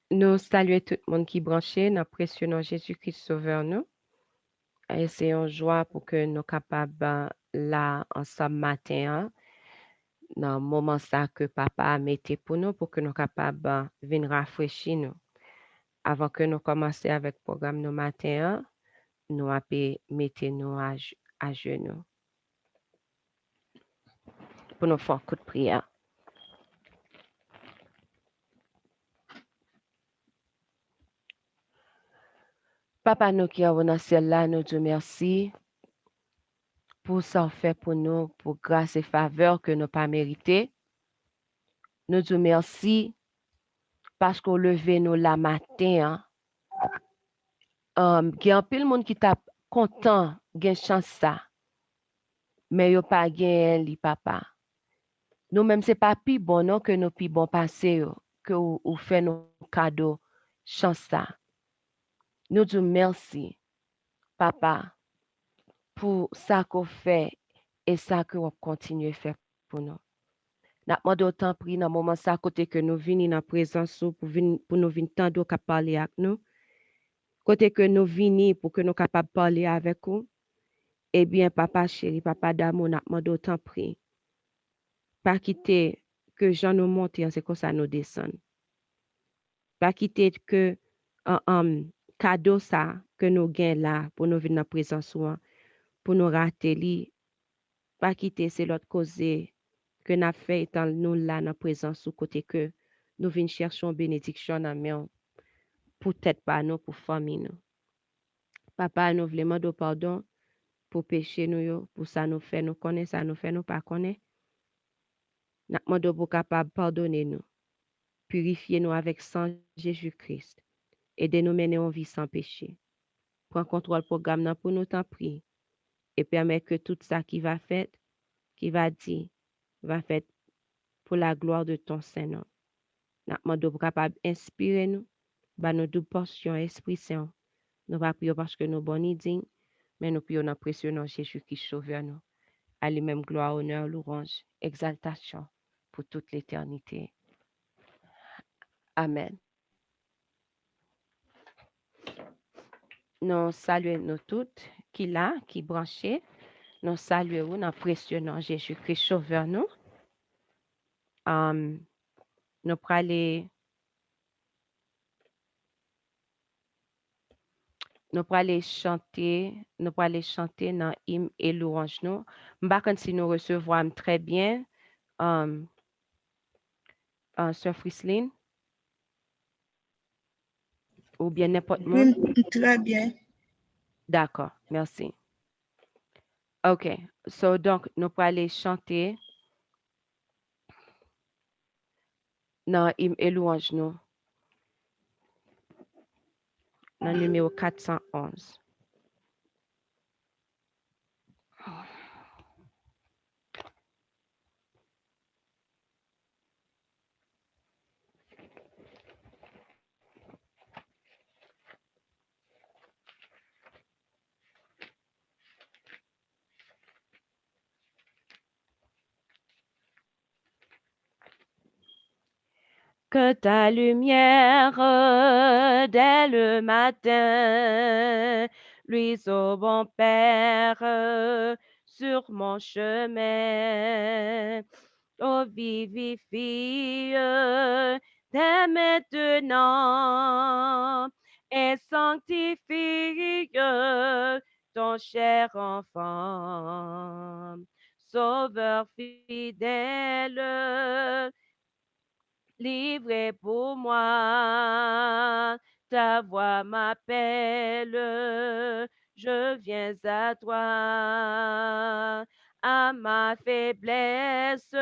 Nous saluons tout le monde qui est branché, nous apprécions Jésus-Christ Sauveur nous. Et c'est une joie pour que nous capables là ensemble matin, hein, dans le moment ça que papa a mis pour nous, pour que nous capables venir rafraîchir nous. Avant que nous commencions avec le programme nous matin, hein, nous avons mettre nous à genoux pour nous faire un coup de prière. Papa nous qui est dans le ciel là, nous disons merci pour ça fait pour nous, pour grâce et faveur que nous pas mérité. Nous disons merci parce qu'on levé nous la matin. Il y a un peu de monde qui t'a content, gen chance ça, mais yo pas gen li papa. Nous même c'est pas plus bon non que nous plus bon passé que ou fait nos cadeaux chance ça. Nous disons merci papa pour ça qu'on fait et ça que on continue à faire pour nous. N'a demandé autant pris dans moment ça côté que nous venons dans présence pour nous venir tant qu'à parler avec nous. Côté que nous venons pour que nous capables parler avec vous. Eh bien, papa chéri, papa d'amour, n'a demandé autant pris. Pas quitter que Jean nous monte, c'est comme ça nous descend. Pas quitter que cadeau ça que nous gagnons là pour nous venir dans présence pour nous rater li. Pas quitter c'est l'autre cause que n'a fait étant nous là dans présence sous côté que nous venons chercher une bénédiction dans main pour tête pas nous pour famille nous. Papa nous voulons demander pardon pour péché nous yo, pour ça nous fait nous connaître, ça nous fait nous pas connaître. N'a demandé pour capable pardonner nous, purifier nous avec sang Jésus-Christ et de nous mener en vie sans péché. Prends contrôle programme là pour nous t'en prier et permet que tout ça qui va faire, qui va dire, va faire pour la gloire de ton Saint-Nom. N'a demandé pour capable inspirer nous, bah nous double portion Esprit Saint. Nous va prier parce que nous bons dignes, mais nous prions dans précieux nom Jésus qui sauve nous. À lui-même gloire, honneur, louange, exaltation pour toute l'éternité. Amen. Nous saluons nous toutes qui là, qui branchées. Nous saluons dans précieux nom Jésus-Christ sauveur nous. Nous prenons nous aller chanter dans hymne et louange nous. M'pa si nous recevons très bien Sœur Frislin ou bien n'importe monde. Oui, très bien. D'accord, merci. OK. So donc nous aller chanter dans hymne et louange nous. Dans le numéro 411. Que ta lumière dès le matin luise au bon Père sur mon chemin. Oh, vivifie dès maintenant et sanctifie ton cher enfant. Sauveur fidèle, livré pour moi, ta voix m'appelle, je viens à toi, à ma faiblesse,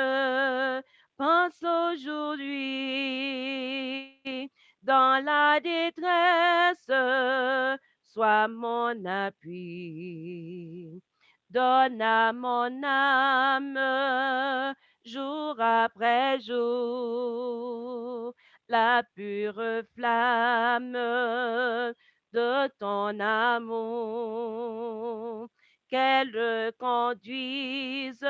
pense aujourd'hui, dans la détresse, sois mon appui. Donne à mon âme jour après jour, la pure flamme de ton amour, qu'elle conduise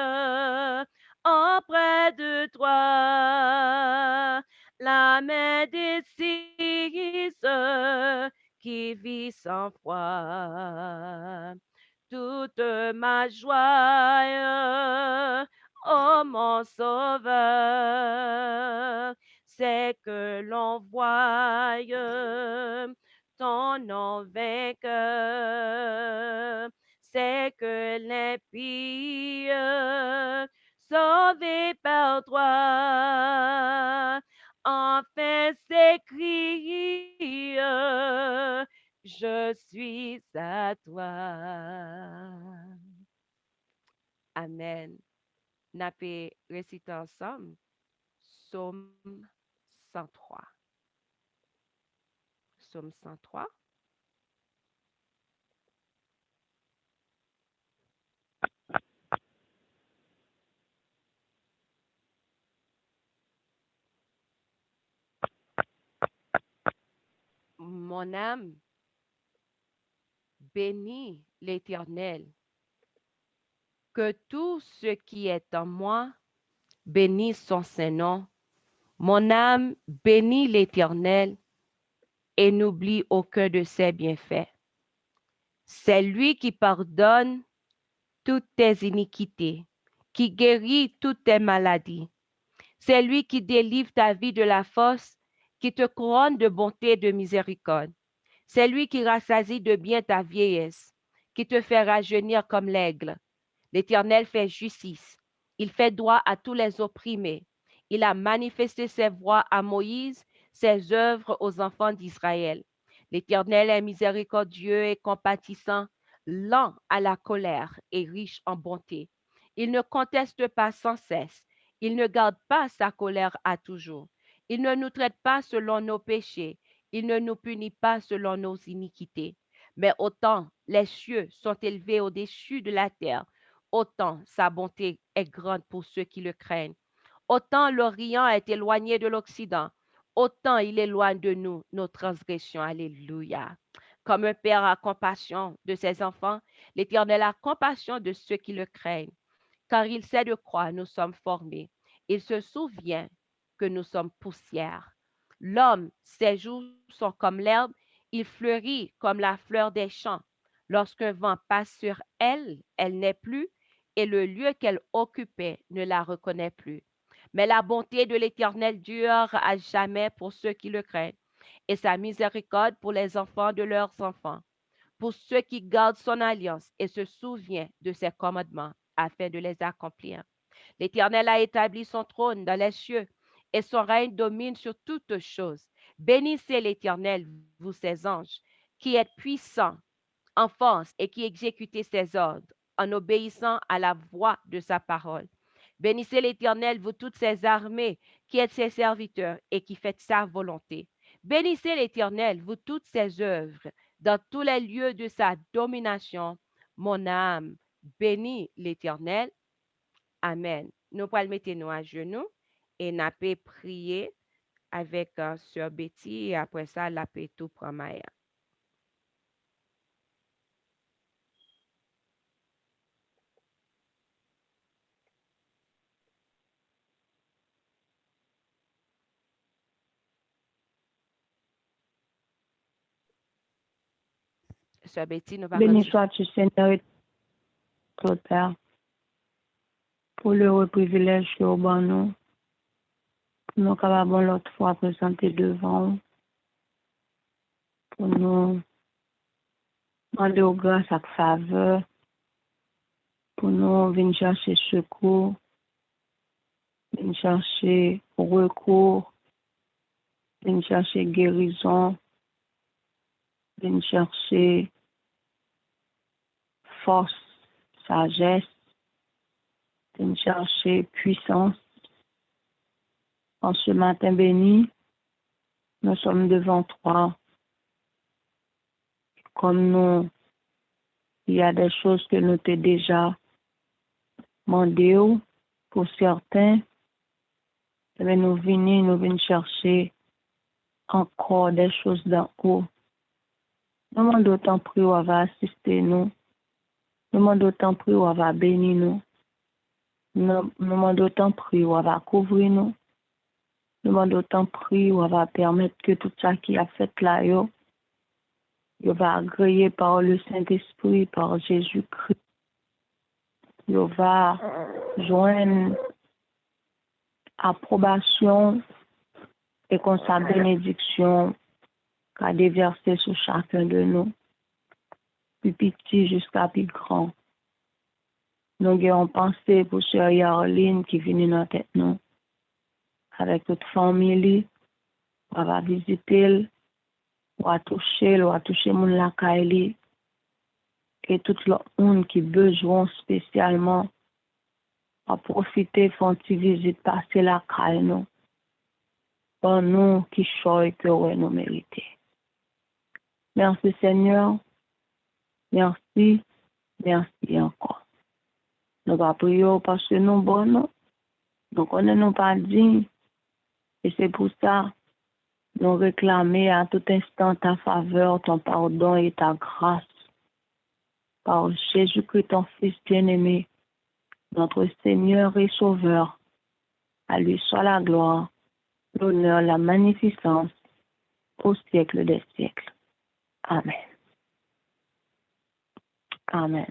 auprès de toi, la main des signes qui vit sans foi. Toute ma joie, ô mon sauveur, c'est que l'on voie ton nom vainqueur, c'est que l'impie sauvé par toi, enfin s'écrie, je suis à toi. Amen. N'a pas récité ensemble Psaume 103. Psaume 103. Mon âme bénit l'Éternel. Que tout ce qui est en moi bénisse son Saint-Nom. Mon âme bénit l'Éternel et n'oublie aucun de ses bienfaits. C'est lui qui pardonne toutes tes iniquités, qui guérit toutes tes maladies. C'est lui qui délivre ta vie de la fosse, qui te couronne de bonté et de miséricorde. C'est lui qui rassasie de bien ta vieillesse, qui te fait rajeunir comme l'aigle. L'Éternel fait justice. Il fait droit à tous les opprimés. Il a manifesté ses voies à Moïse, ses œuvres aux enfants d'Israël. L'Éternel est miséricordieux et compatissant, lent à la colère et riche en bonté. Il ne conteste pas sans cesse. Il ne garde pas sa colère à toujours. Il ne nous traite pas selon nos péchés. Il ne nous punit pas selon nos iniquités. Mais autant les cieux sont élevés au-dessus de la terre, autant sa bonté est grande pour ceux qui le craignent. Autant l'Orient est éloigné de l'Occident, autant il éloigne de nous nos transgressions. Alléluia. Comme un père a compassion de ses enfants, l'Éternel a compassion de ceux qui le craignent, car il sait de quoi nous sommes formés. Il se souvient que nous sommes poussière. L'homme, ses jours sont comme l'herbe, il fleurit comme la fleur des champs. Lorsqu'un vent passe sur elle, elle n'est plus, et le lieu qu'elle occupait ne la reconnaît plus. Mais la bonté de l'Éternel dure à jamais pour ceux qui le craignent, et sa miséricorde pour les enfants de leurs enfants, pour ceux qui gardent son alliance et se souviennent de ses commandements afin de les accomplir. L'Éternel a établi son trône dans les cieux et son règne domine sur toutes choses. Bénissez l'Éternel, vous ses anges, qui êtes puissants en force et qui exécutez ses ordres en obéissant à la voix de sa parole. Bénissez l'Éternel, vous toutes ses armées, qui êtes ses serviteurs et qui faites sa volonté. Bénissez l'Éternel, vous toutes ses œuvres, dans tous les lieux de sa domination. Mon âme bénit l'Éternel. Amen. Nous pourrons mettre nous à genoux et nous pouvons prier avec Sœur Betty et après ça, la paix tout prend Maya. Sœur Betty, nous Béni sois-tu, Seigneur, et notre Père, pour le privilège que vous nous, pour nous capables l'autre fois présenter devant vous, pour nous demander aux grâces à faveur, pour nous venir chercher secours, venir chercher recours, venir chercher guérison, venir chercher force, sagesse, venir chercher puissance. En ce matin béni, nous sommes devant toi. Comme nous, il y a des choses que nous t'ai déjà demandé pour certains, mais nous venons chercher encore des choses d'en haut. Nous demandons d'autant plus où va assister nous. Nous demandons d'autant plus où va bénir nous. Nous demandons d'autant plus où va couvrir nous. demande autant prix, on va permettre que tout ça qui a fait là, yo va agréé par le Saint-Esprit, par Jésus-Christ. Yo va joindre approbation et qu'on sa bénédiction qu'a déversé sur chacun de nous, plus petit jusqu'à plus grand. Nous avons pensé pour Sœur Yarline qui vient dans la tête nous, avec toute famille, on va visiter, on va toucher mon lakaili, et tout le monde qui besoin spécialement à profiter, font une visite, passer la caille nous, pour nous qui choisissons que nous méritons. Merci Seigneur, merci encore. Nous va prier parce que nous bonnes, nous connaissons pas dignes, et c'est pour ça nous réclamer à tout instant ta faveur, ton pardon et ta grâce. Par Jésus-Christ, ton Fils bien-aimé, notre Seigneur et Sauveur. À lui soit la gloire, l'honneur, la magnificence au siècle des siècles. Amen. Amen.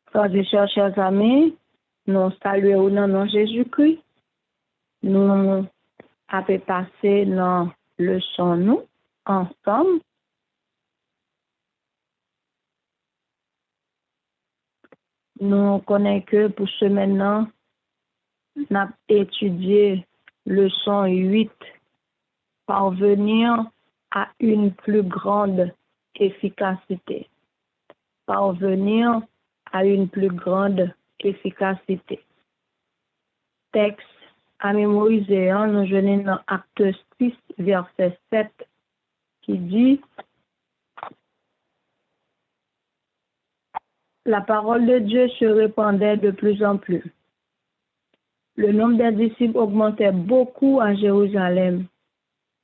Frères et sœurs, chers amis, nous saluons au nom de Jésus-Christ. Nous avons passé dans le son nous ensemble. Nous connaissons que pour ce maintenant, nous avons étudié le son 8, parvenir à une plus grande efficacité. Parvenir à une plus grande efficacité. Texte à mémoriser, nous venons dans Acte 6, verset 7, qui dit la parole de Dieu se répandait de plus en plus. Le nombre des disciples augmentait beaucoup à Jérusalem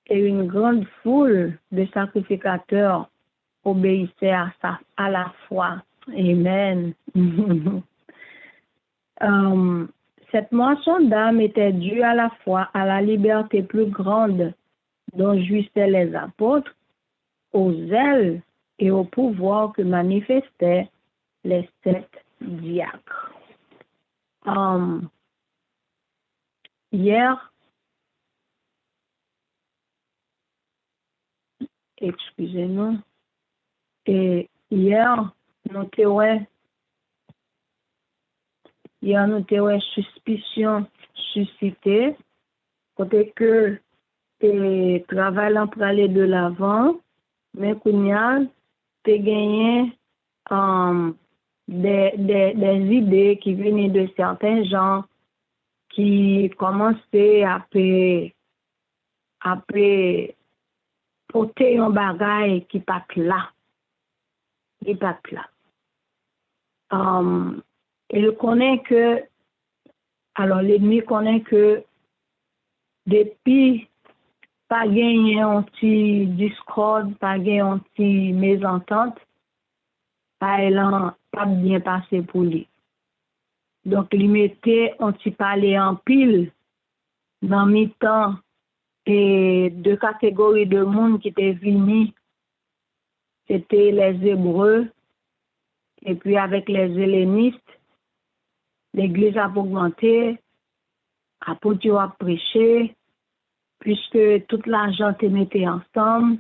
et une grande foule de sacrificateurs obéissait à la foi. Amen. Cette moisson d'âme était due à la fois à la liberté plus grande dont jouissaient les apôtres, au zèle et au pouvoir que manifestaient les 7 diacres. Hier, excusez-nous, et hier, nous avons suspicion suscitée, côté que le travail en aller de l'avant, mais qu'on a gagné des idées qui venaient de certains gens qui commençaient à porter un bagage qui pas là. Il pas là. Il connaît que, alors l'ennemi connaît que depuis pas gagné un petit discorde, pas gagné un petit mésentente, pas bien passé pour lui. Donc il mettait un petit palais en pile dans mi-temps et deux catégories de monde qui étaient venus, c'était les Hébreux et puis avec les hellénistes. L'église a augmenté, apôtres a prêché, puisque toute l'argent te mettait ensemble.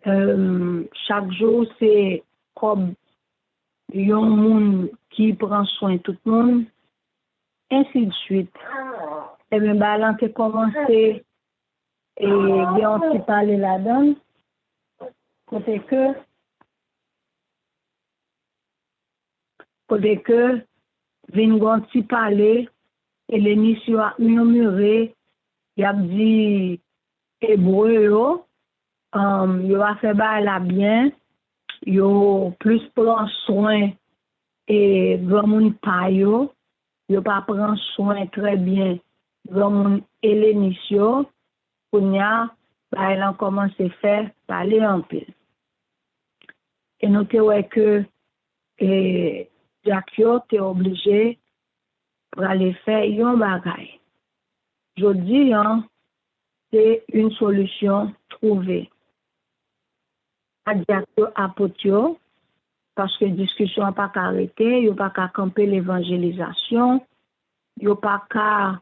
Chaque jour, c'est comme un monde qui prend soin de tout le monde, ainsi de suite. Et bien, là, on a commencé et bien, on s'est parlé là-dedans, côté que, Vingon s'y parler et l'émission a murmuré, il a dit hébreu, yo a fait la bien, yo plus prend soin et grand monde pa yo pas prend soin très bien grand monde hellénisio, kounya, elle a commencé à faire parler en pile. Et notez ouais que Jacques t'es obligé pour aller faire yon bagay. Je dis, hein, c'est une solution trouvée. À Jacques apotio, parce que discussion n'a pas qu'à arrêter, il n'y a pas qu'à camper l'évangélisation, il n'y a pas qu'à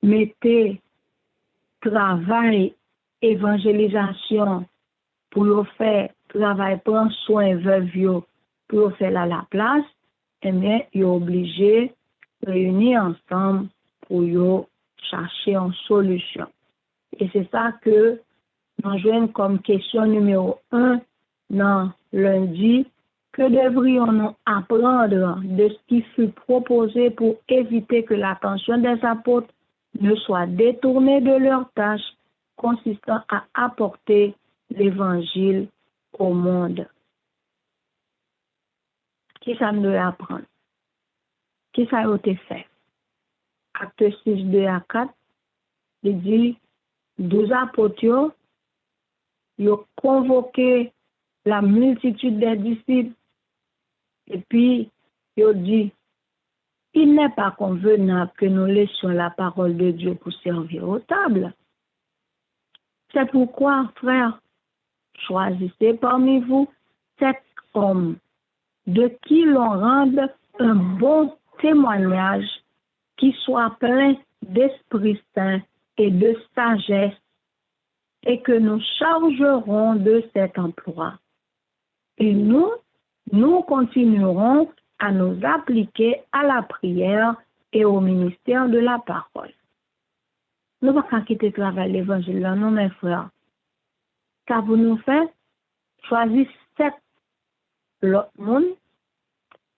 mettre travail évangélisation pour faire travail prendre soin veuve pour faire la place, et bien il est obligé de réunir ensemble pour chercher une solution. Et c'est ça que nous jouons comme question numéro 1 dans lundi. Que devrions-nous apprendre de ce qui fut proposé pour éviter que l'attention des apôtres ne soit détournée de leur tâche consistant à apporter l'évangile au monde? Qui ça nous doit apprendre? Qui ça a été fait? Acte 6, 2 à 4, il dit 12 apôtres, ils ont convoqué la multitude des disciples et puis ils ont dit, il n'est pas convenable que nous laissions la parole de Dieu pour servir aux tables. C'est pourquoi, frères, choisissez parmi vous 7 hommes de qui l'on rende un bon témoignage qui soit plein d'Esprit Saint et de sagesse et que nous chargerons de cet emploi. Et nous continuerons à nous appliquer à la prière et au ministère de la parole. Nous ne pouvons pas quitter le travail de l'évangile, non, mes frères. Car vous nous faites choisir 7 l'autre monde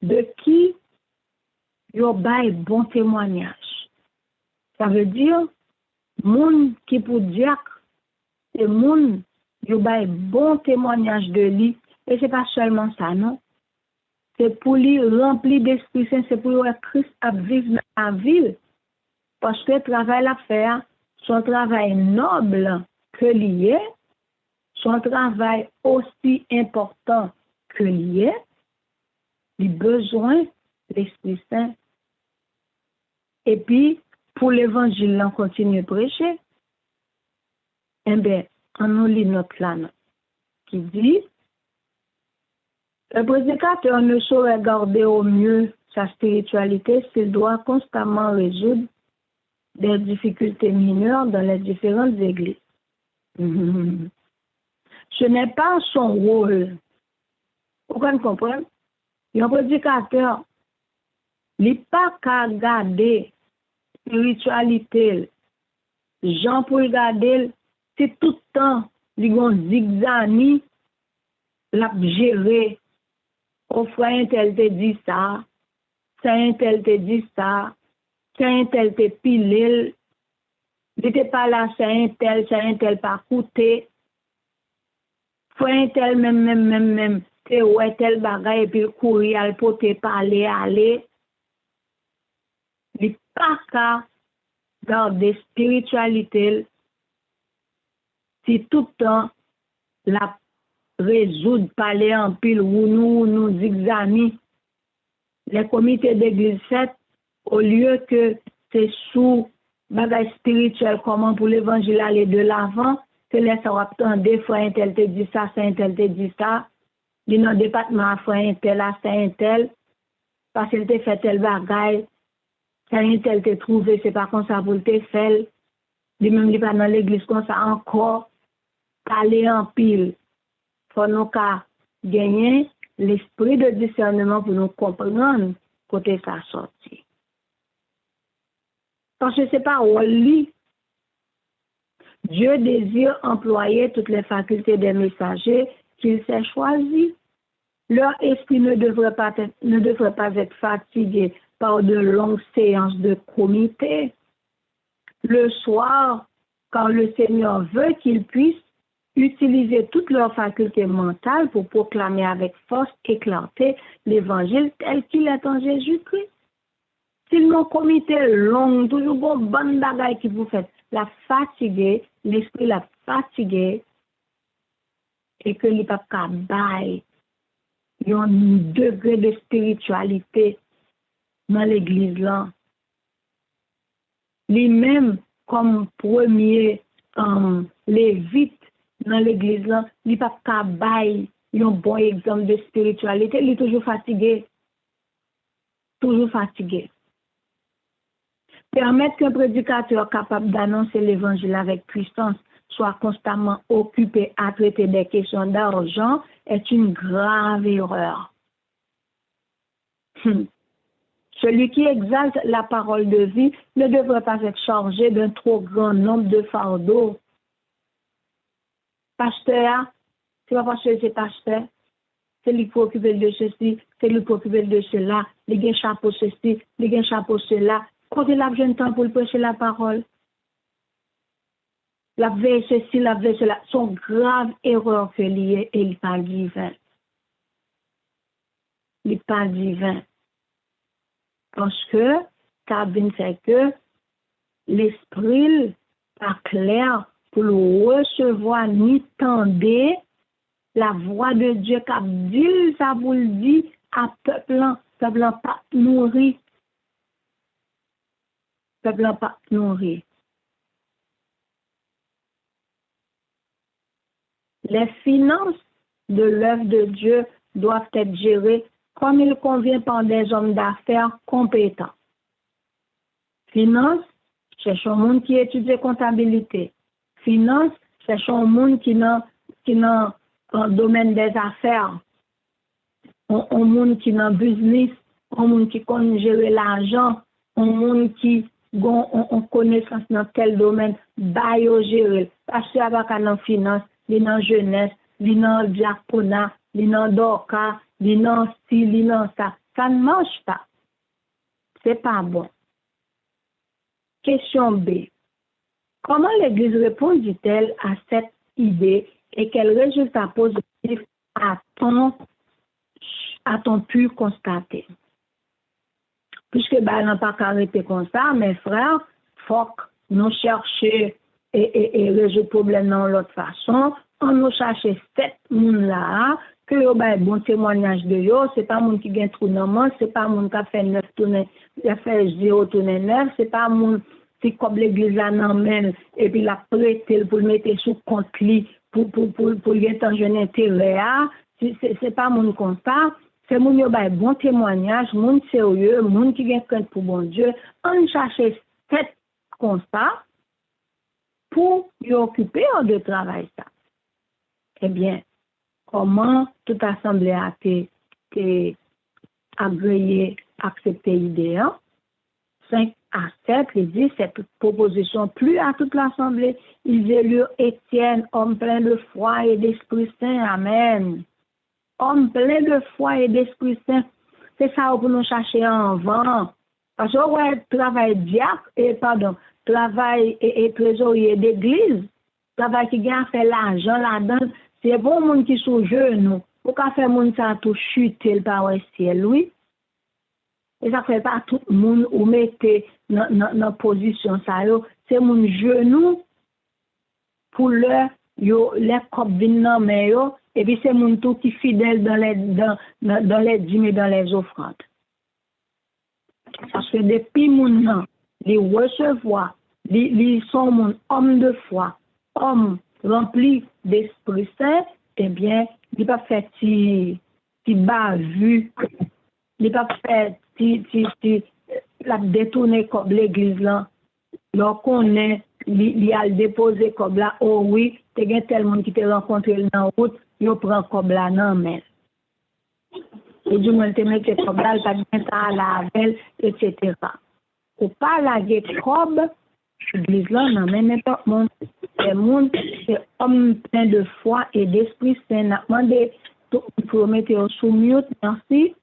de qui yo bail bon témoignage. Ça veut dire, monde qui pour diacre, c'est monde yo bail bon témoignage de lui. Et c'est pas seulement ça, non. C'est pour lui remplir d'Esprit Saint, c'est pour lui Christ à vivre dans la ville. Parce que le travail à faire, son travail noble que lié, son travail aussi important que lié, il a besoin de l'Esprit Saint. Et puis, pour l'évangile, on continue à prêcher. Eh bien, on nous lit notre là, qui dit, le prédicateur ne saurait garder au mieux sa spiritualité s'il doit constamment résoudre des difficultés mineures dans les différentes églises. Ce n'est pas son rôle. Vous comprenez? Un prédicateur, il n'est pas qu'à garder spiritualité. Jean pour regarder, c'est tout le temps, il y a un zigzag, l'a géré. Au frère, un tel te dit ça, ça un tel te dit ça, ça un tel te pilé, il n'était pas là, ça un tel pas coûté. Frère, un tel même, te ouais tel bagay, et puis courir, al pote parler, aller. Il n'est pas qu'à garder spiritualité, si tout le temps, la résoudre, parler en pile, ou nous examiner les comités d'église fait, au lieu que c'est sous bagage spirituel, comment pour l'évangile aller de l'avant, c'est les attendre des fois un tel te dit ça, c'est un tel te dit ça, dit non département fois un tel, là, c'est un tel, parce qu'il te fait tel bagage, c'est un tel te trouvé, c'est pas comme ça pour te faire, dit même il pas dans l'église comme ça encore, parler en pile. Faut nous gagner l'esprit de discernement pour nous comprendre côté ça sorti. Parce que c'est pas où lui. Dieu désire employer toutes les facultés des messagers qu'il s'est choisis. Leur esprit ne devrait pas être fatigué par de longues séances de comité. Le soir, quand le Seigneur veut qu'ils puissent utiliser toutes leurs facultés mentales pour proclamer avec force et clarté l'évangile tel qu'il est en Jésus-Christ. S'ils n'ont comité long, toujours bon bagaille qui vous fait la fatiguer, l'esprit la fatigué, et que li pa ka bay yon degré de spiritualité dans l'église là. Lui-même comme premier lévite dans l'église là, li pa ka bay yon bon exemple de spiritualité, il est toujours fatigué. Toujours fatigué. Permettre qu'un prédicateur capable d'annoncer l'évangile avec puissance soit constamment occupé à traiter des questions d'argent est une grave erreur. Celui qui exalte la parole de vie ne devrait pas être chargé d'un trop grand nombre de fardeaux. Pasteur, c'est pas parce que c'est pasteur, c'est lui qui occupe de ceci, c'est lui qui occupe de cela, il y a un chapeau ceci, il y a un chapeau cela. Quand il a besoin de temps pour prêcher la parole, la veille ceci, la veille cela, sont graves erreurs que liées et il n'est pas divin. Il n'est pas divin. Parce que, Cabine fait que l'esprit pas clair pour le recevoir ni tendre la voix de Dieu qui dit, ça vous le dit, à peuple pas nourri. Peuple pas nourri. Les finances de l'œuvre de Dieu doivent être gérées comme il convient par des hommes d'affaires compétents. Finance, cherchons un monde qui étudie comptabilité. Finance, cherchons un monde qui dans le domaine des affaires. Un monde qui dans business, un monde qui connaît gérer l'argent, un monde qui a connaissance dans tel domaine, bail gérer. Parce qu'il y a pas dans finance, li dans jeunesse, li dans diaconat, li dans dorka, li dans style, li dans ça. Ça ne marche pas. C'est pas bon. Question B. Comment l'Église répondit-elle à cette idée et quels résultats positifs a-t-on pu constater? Puisque bah, n'a pas arrêté comme ça, mes frères, faut que nous cherchions et résoudre le problème dans l'autre façon. On nous cherche cette monde-là, que yo ba bon témoignage de yo, c'est pas monde qui gagne trou dans manche, c'est pas monde qui a fait 9 tourner, il a fait 0 tourner 9, c'est pas monde qui comme l'église là n'emmène et puis la prêter pour le mettre sous compte li pour y un jeune intérêt, c'est pas monde comme ça. C'est moun yo ba bon témoignage, moun sérieux, moun qui gagne compte pour bon Dieu. On cherche cette comme ça pour y occuper de travail ça. Eh bien, comment toute assemblée a été agréée, accepté l'idée, 5 à 7, il dit cette proposition plut à toute l'assemblée. Ils élurent Étienne, homme plein de foi et d'Esprit Saint. Amen. Homme plein de foi et d'Esprit Saint. C'est ça pour nous chercher en vent. Parce que ouais, travail et trésorier d'église, travail qui gagne fait l'argent là-dedans, c'est bon monde qui sont jeunes. Pour qu'à faire monde ça tout chuter par le ciel, oui. Et ça fait pas tout le monde ou mettez dans position ça yo, c'est mon genou pour les copes viennent mais yo et puis c'est mon tout qui fidèle dans les dîmes et dans les offrandes. Parce que depuis mon les recevoir, les sont mon homme de foi, homme rempli d'Esprit Saint, eh bien, il pas fait ti bas vu, il pas fait la détourner comme l'église là. Donc on est il a déposé comme là, oh oui, t'es gen tel monde qui te rencontré dans route, il prend comme là non mais. Et du moins te mette comme là, pas bien ça à la veille, etc. Ou pas la comme l'église là non mais n'importe monde, c'est monde, c'est homme plein de foi et d'Esprit Saint. N'a demandé pour mettre sous mute, merci.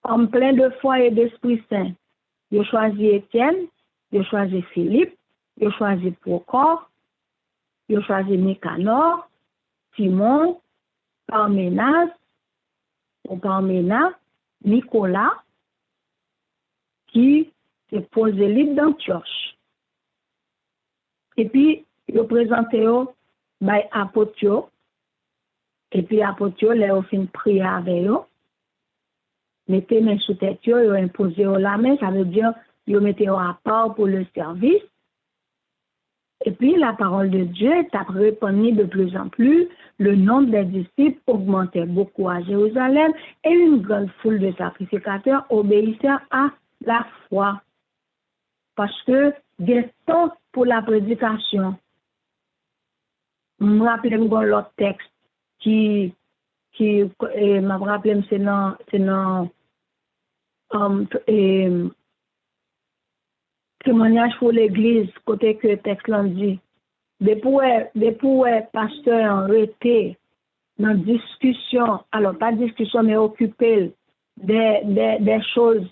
Homme plein de foi et d'Esprit Saint. Il a choisi Étienne, il a choisi Philippe, il a choisi Procor, il a choisi Nicanor, Simon, Parménas, Nicolas, qui s'est posé libre d'Antioche. Et puis, il a présenté bay apôtre yo, et puis apôtre yo, les fin prier avec yo, mettez main sous tête yo, yo imposé yo la main, ça veut dire yo mettez yo à part pour le service. Et puis la parole de Dieu est répandue de plus en plus, le nombre des disciples augmentait beaucoup à Jérusalem et une grande foule de sacrificateurs obéissaient à la foi. Parce que des temps pour la prédication. Je me rappelle l'autre texte qui m'a rappelé c'est dans témoignage pour l'église côté que le texte l'en dit. Depuis pasteur arrêté dans discussion, alors pas discussion mais occupé des choses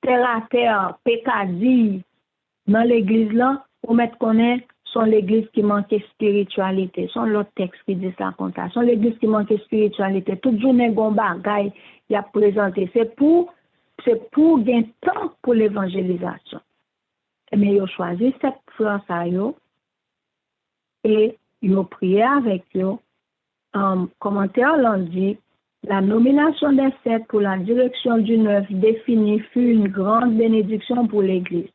terre à terre, pécadilles dans l'église là, pour mettre connaître sont l'église qui manquait spiritualité, sont l'autre texte qui dit ça comme ça, sont l'église qui manquait spiritualité. Toute journée gon bagay y a présenté, c'est pour gagner temps pour l'évangélisation. Mais ils ont choisi cette France et ils ont prié avec eux. En commentaire, l'on dit, la nomination des 7 pour la direction du 9 définie fut une grande bénédiction pour l'Église.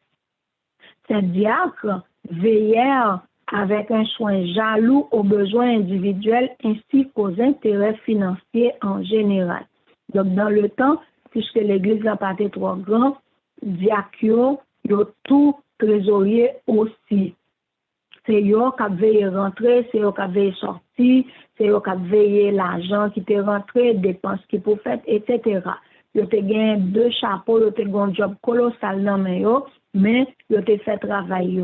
Ces diacres veillèrent avec un soin jaloux aux besoins individuels ainsi qu'aux intérêts financiers en général. Donc, dans le temps, puisque l'Église n'a pas été trop grande, diacres, ils ont tout trésorier aussi. C'est eux qui veillent rentrer, c'est eux qui veillent sortir, c'est eux qui veillent l'argent qui est rentré, dépenses qui pour faire, etc. Ils ont gagné 2 chapeaux, ils ont gagné un job colossal dans mais ils ont fait travail.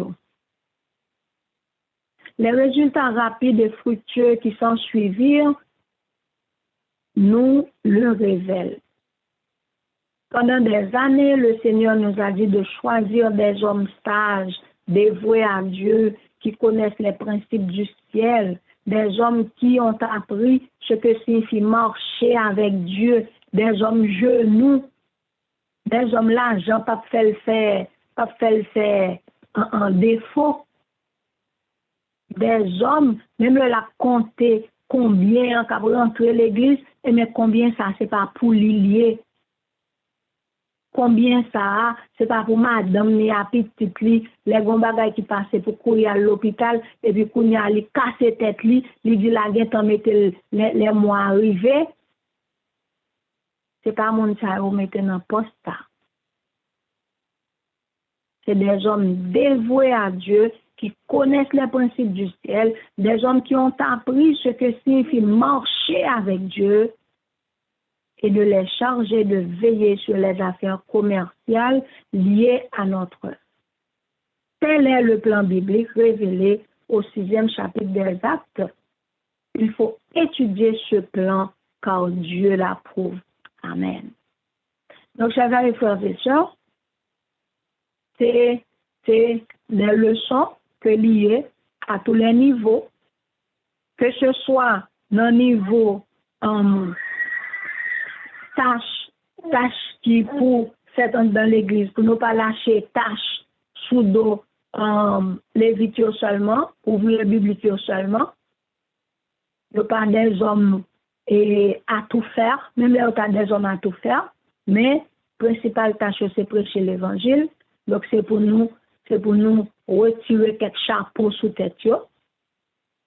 Les résultats rapides et fructueux qui s'en suivirent nous le révèlent. Pendant des années, le Seigneur nous a dit de choisir des hommes sages, dévoués à Dieu, qui connaissent les principes du ciel, des hommes qui ont appris ce que signifie marcher avec Dieu, des hommes genoux, des hommes l'argent, pas fait le faire en défaut, des hommes, même la compter combien quand vous rentrez l'église, et mais combien ça, c'est pas pour l'ilier. Combien ça, c'est pas pour madame ni à petite li, les gon bagay qui passent pour courir à l'hôpital, et puis qu'on y a li casser tête li dit la gen t'en mette les mois arrivés. C'est pas mon ça ou mette dans poste ça. C'est des hommes dévoués à Dieu, qui connaissent les principes du ciel, des hommes qui ont appris ce que signifie marcher avec Dieu, et de les charger de veiller sur les affaires commerciales liées à notre œuvre. Tel est le plan biblique révélé au 6e chapitre des Actes. Il faut étudier ce plan car Dieu l'approuve. Amen. Donc, chers amis, frères et sœurs, c'est des leçons que liées à tous les niveaux, que ce soit dans le niveau tâche qui pour faire dans l'église, pour ne pas lâcher tâche sous dos les vidéos seulement, ouvrir les bibliothèques seulement, ne pas des hommes à tout faire, même là, il y a des hommes à tout faire, mais principale tâche, c'est prêcher l'évangile. Donc, c'est pour nous retirer quelques chapeaux sous tête,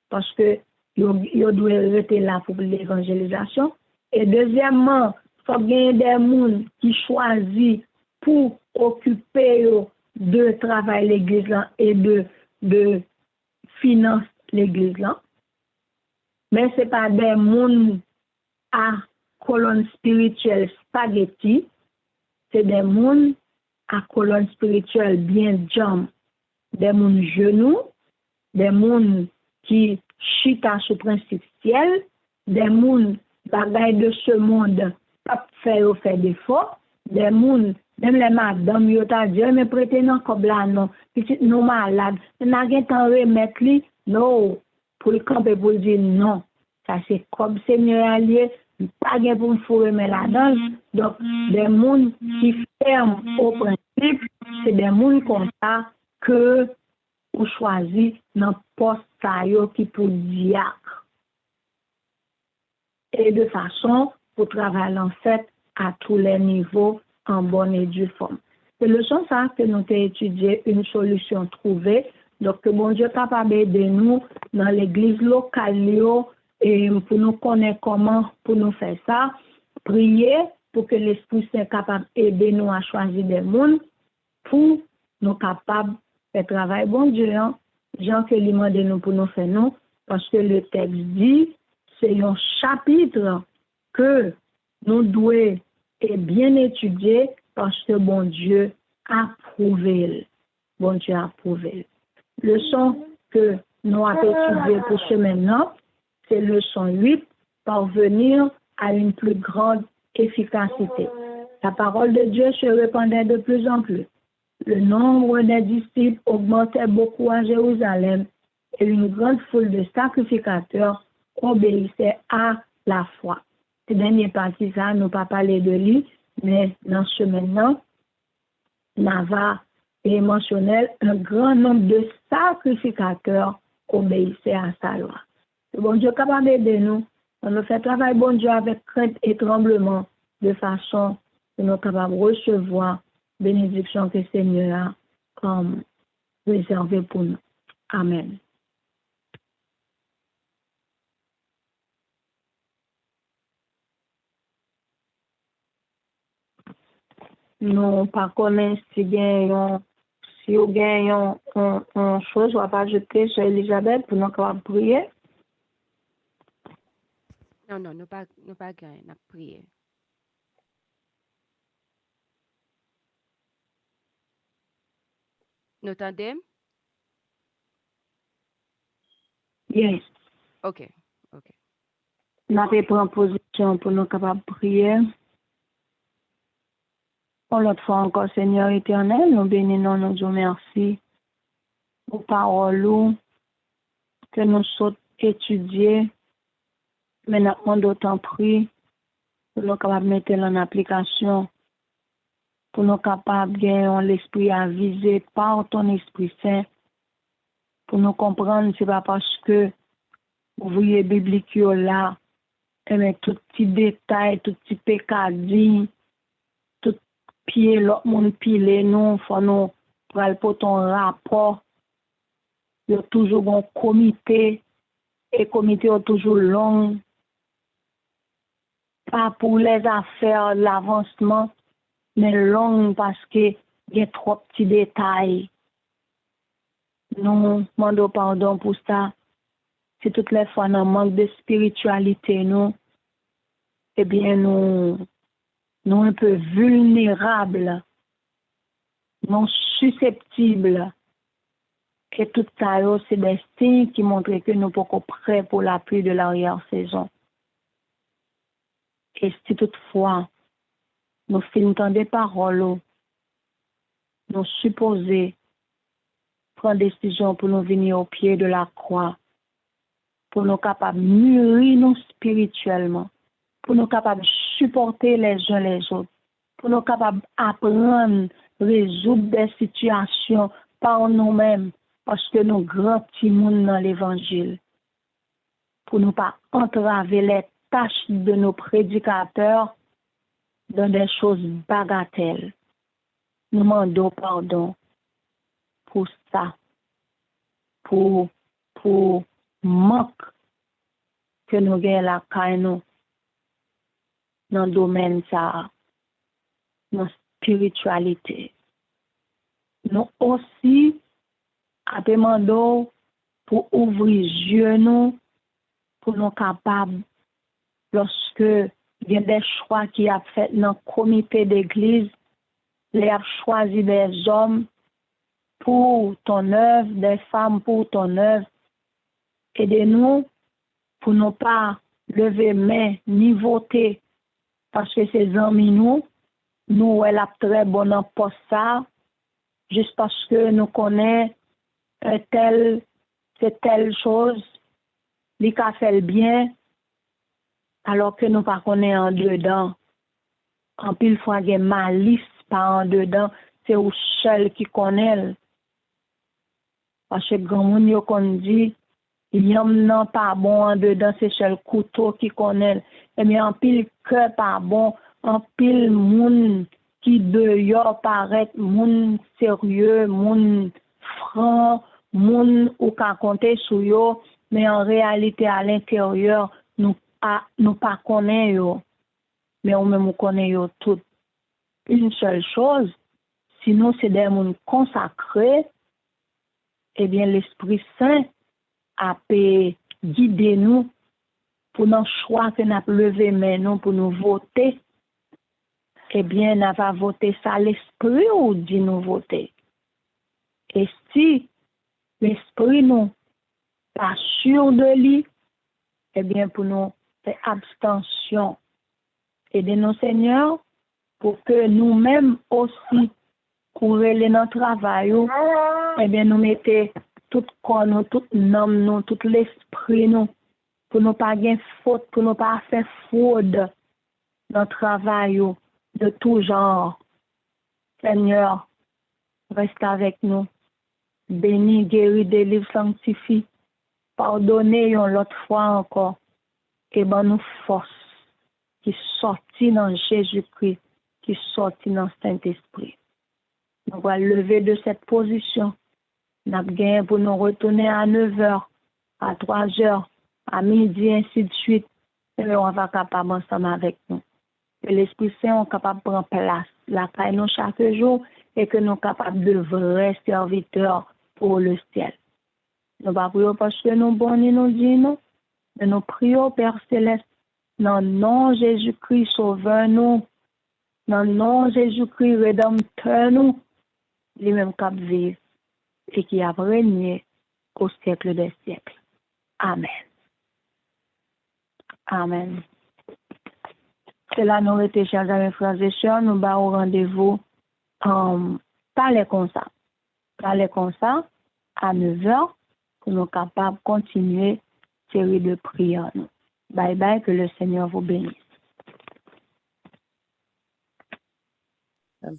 parce que ils doivent rester là pour l'évangélisation. Et deuxièmement, il faut gagner des gens qui choisissent pour occuper de travail l'église et de finance l'église. Mais ce n'est pas des gens à colonne spirituelle spaghetti, c'est des gens à colonne spirituelle bien jam, des gens genoux, des gens qui chita sous principe ciel, des gens bagaille de ce monde, pas faire défaut, des gens, même les madames, ils ont dit, mais prêtez non comme là, non, petit nous malades, on n'a rien temps remettre lui, non, pour le camper pour dire non, ça c'est comme Seigneur allié, pas bien pour nous remettre là-dedans, donc des gens qui ferment au principe, c'est des gens comme ça que ou choisi dans poste qui pour diacre. Et de façon pour travailler en fait à tous les niveaux en bonne et due forme. C'est le sens ça que nous avons étudié une solution trouvée. Donc, que bon Dieu est capable d'aider nous dans l'église locale et pour nous connaître comment pour nous faire ça. Prier pour que l'Esprit Saint capable d'aider nous à choisir des mondes pour nous capables de travailler bon Dieu. Jean que lui demande nous pour nous faire nous, parce que le texte dit, c'est un chapitre que nous devons bien étudier parce que bon Dieu a prouvé. Bon Dieu a prouvé. Leçon que nous avons étudiée pour ce maintenant, c'est leçon 8, parvenir à une plus grande efficacité. La parole de Dieu se répandait de plus en plus. Le nombre des disciples augmentait beaucoup à Jérusalem et une grande foule de sacrificateurs obéissait à la foi. Ce dernier partie, ça, nous pas parlé de lui, mais dans ce maintenant, Nava et mentionnel, un grand nombre de sacrificateurs obéissaient à sa loi. Le bon Dieu est capable d'aider nous. On nous fait travailler bon Dieu avec crainte et tremblement, de façon que nous sommes capables de recevoir bénédiction que le Seigneur a comme réservé pour nous. Amen. Nous pas connaissons si vous gagnez une chose, on va pas ajouter sur Elisabeth pour nous capables de prier. Non, nous pas gagner, nous prier. Nous entendez? Yes. OK. Nous avons pris en position pour nous capables de prier. Pour l'autre fois encore, Seigneur éternel, nous bénissons, nous disons merci pour paroles que nous sommes étudiées. Mais nous avons d'autant pris pour nous capables de mettre en application, pour nous capables de gagner l'esprit avisé par ton Esprit Saint, pour nous comprendre, ce n'est pas parce que vous voyez biblique là, mais tout petit détail, tout petit pécadin, tout pied, l'autre monde pile, nous, faut nous pour ton rapport. Il y a toujours un comité, et le comité est toujours long. Pas pour les affaires, l'avancement, mais long parce que il y a trop petits détails. Nous demandons pardon pour ça. Si toutes les fois nous manque de spiritualité, nous, eh bien, nous un peu vulnérables, non susceptibles. Et tout ça, c'est des signes qui montrent que nous sommes prêts pour la pluie de l'arrière-saison. Et si toutefois, nous finissons des paroles, nous supposons prendre des décisions pour nous venir au pied de la croix, pour nous capables de mûrir nous spirituellement, pour nous capables de supporter les uns les autres, pour nous capables d'apprendre, résoudre des situations par nous-mêmes, parce que nous grands petits monde dans l'évangile, pour ne pas entraver les tâches de nos prédicateurs dans des choses bagatelles. Nous demandons pardon pour ça, pour manque que nous gagnons la caille nous dans le domaine ça, dans la spiritualité. Nous aussi demandons pour ouvrir les yeux nous, pour nous capables, lorsque il y a des choix qui a fait dans le comité d'église, les a choisi des hommes pour ton œuvre, des femmes pour ton œuvre. Aidez-nous pour ne pas lever main ni voter parce que ces amis nous elle a très bon en poste ça, juste parce que nous connaissons c'est telle chose, lui qui fait le bien, alors que nous pas connaissons en dedans. En pile fois, il y a malice par en dedans, c'est au seul qui connaît. Parce que grand monde yo kon dit, yam nan pas bon en dedans, c'est seul couteau qui connaît. Eh bien, en pile cœur pas bon, en pile moun qui dehors paraît moun sérieux, moun franc, moun ou ka compter sur yo, mais en réalité à l'intérieur, nous pas connaît yo. Mais on même connaît yo tout. Une seule chose, sinon c'est des moun consacrés, eh bien l'Esprit Saint a guider nous pour nos choix que nous avons levé maintenant pour nous voter. Eh bien, nous avons voté ça l'Esprit ou dit nous voter. Et si l'Esprit nous pas sûr de lui, eh bien, pour nous faire abstention. Aidez-nous, Seigneur, pour que nous-mêmes aussi, pour aller dans le travail, eh bien, nous mettons tout corps, nous, tout nom, nous, tout l'esprit, nous, pour ne pas faire faute, pour ne pas faire fraude dans le travail de tout genre. Seigneur, reste avec nous. Bénis, guéris, délivre, sanctifie. Pardonnez l'autre fois encore. Et ben nous force qui sortit dans Jésus-Christ, qui sortit dans Saint-Esprit. Nous allons lever de cette position. Nous avons gagné pour nous retourner à 9h, à 3h, à midi, ainsi de suite. Et on va capable ensemble avec nous. Que l'Esprit Saint est capable de prendre place, la caille nous chaque jour, et que nous sommes capables de vrais serviteurs pour le ciel. Nous ne prions pas parce que nous bons et nous disons, mais nous prions, Père Céleste, dans le nom de Jésus-Christ, sauveur-nous, dans le nom de Jésus-Christ, rédempteur nous, les mêmes cap vivent et qui a régné au siècle des siècles. Amen. Amen. C'est là nous étions, chers amis, frères et sœurs, nous avons rendez-vous parler comme ça. Parler comme ça à 9h pour nous capables de continuer série de prières. Bye bye, que le Seigneur vous bénisse. Amen.